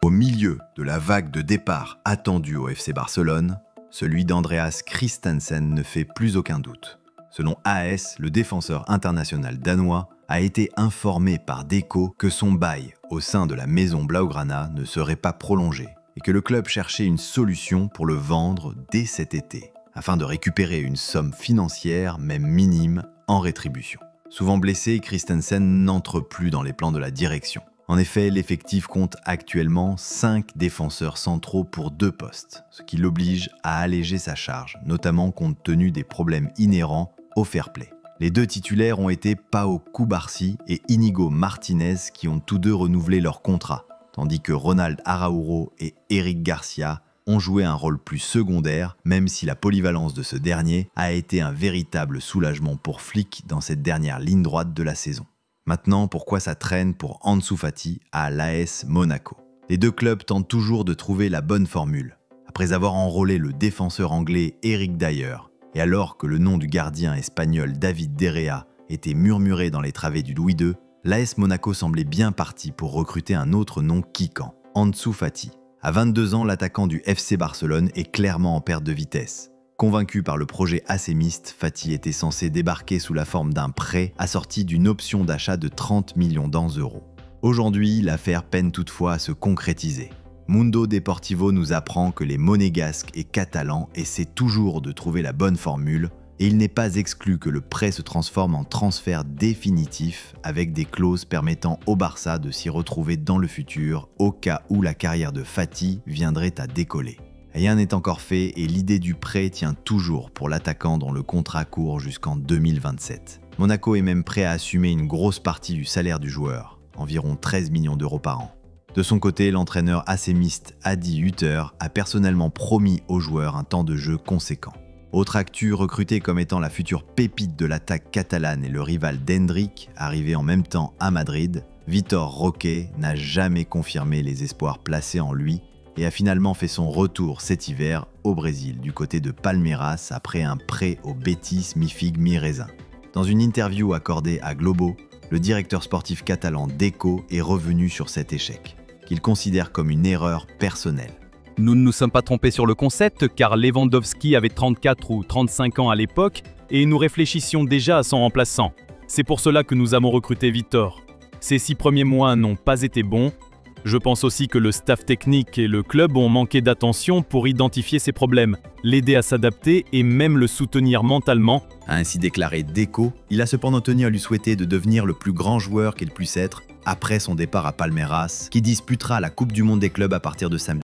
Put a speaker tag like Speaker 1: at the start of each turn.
Speaker 1: Au milieu de la vague de départ attendue au FC Barcelone, celui d'Andreas Christensen ne fait plus aucun doute. Selon AS, le défenseur international danois a été informé par Deco que son bail au sein de la maison Blaugrana ne serait pas prolongé et que le club cherchait une solution pour le vendre dès cet été, afin de récupérer une somme financière, même minime, en rétribution. Souvent blessé, Christensen n'entre plus dans les plans de la direction. En effet, l'effectif compte actuellement 5 défenseurs centraux pour 2 postes, ce qui l'oblige à alléger sa charge, notamment compte tenu des problèmes inhérents au fair play. Les 2 titulaires ont été Pau Cubarsí et Íñigo Martínez qui ont tous 2 renouvelé leur contrat, tandis que Ronald Araújo et Eric Garcia ont joué un rôle plus secondaire, même si la polyvalence de ce dernier a été un véritable soulagement pour Flick dans cette dernière ligne droite de la saison. Maintenant, pourquoi ça traîne pour Ansu Fati à l'AS Monaco? Les 2 clubs tentent toujours de trouver la bonne formule. Après avoir enrôlé le défenseur anglais Eric Dyer, et alors que le nom du gardien espagnol David De Gea était murmuré dans les travées du Louis II, l'AS Monaco semblait bien parti pour recruter un autre nom kickant, Ansu Fati. À 22 ans, l'attaquant du FC Barcelone est clairement en perte de vitesse. Convaincu par le projet assémiste, Fati était censé débarquer sous la forme d'un prêt assorti d'une option d'achat de 30 millions d'euros. Aujourd'hui, l'affaire peine toutefois à se concrétiser. Mundo Deportivo nous apprend que les monégasques et catalans essaient toujours de trouver la bonne formule et il n'est pas exclu que le prêt se transforme en transfert définitif avec des clauses permettant au Barça de s'y retrouver dans le futur au cas où la carrière de Fati viendrait à décoller. Rien n'est encore fait et l'idée du prêt tient toujours pour l'attaquant dont le contrat court jusqu'en 2027. Monaco est même prêt à assumer une grosse partie du salaire du joueur, environ 13 millions d'euros par an. De son côté, l'entraîneur assémiste Adi Hütter a personnellement promis aux joueurs un temps de jeu conséquent. Autre actu, recruté comme étant la future pépite de l'attaque catalane et le rival d'Hendrick, arrivé en même temps à Madrid, Vitor Roque n'a jamais confirmé les espoirs placés en lui et a finalement fait son retour cet hiver au Brésil du côté de Palmeiras après un prêt au Betis mi-figue mi-raisin. Dans une interview accordée à Globo, le directeur sportif catalan Deco est revenu sur cet échec, qu'il considère comme une erreur personnelle.
Speaker 2: Nous ne nous sommes pas trompés sur le concept car Lewandowski avait 34 ou 35 ans à l'époque et nous réfléchissions déjà à son remplaçant. C'est pour cela que nous avons recruté Vitor. Ces 6 premiers mois n'ont pas été bons. Je pense aussi que le staff technique et le club ont manqué d'attention pour identifier ses problèmes, l'aider à s'adapter et même le soutenir mentalement.
Speaker 1: A ainsi déclaré Deco, il a cependant tenu à lui souhaiter de devenir le plus grand joueur qu'il puisse être après son départ à Palmeiras, qui disputera la Coupe du Monde des clubs à partir de samedi.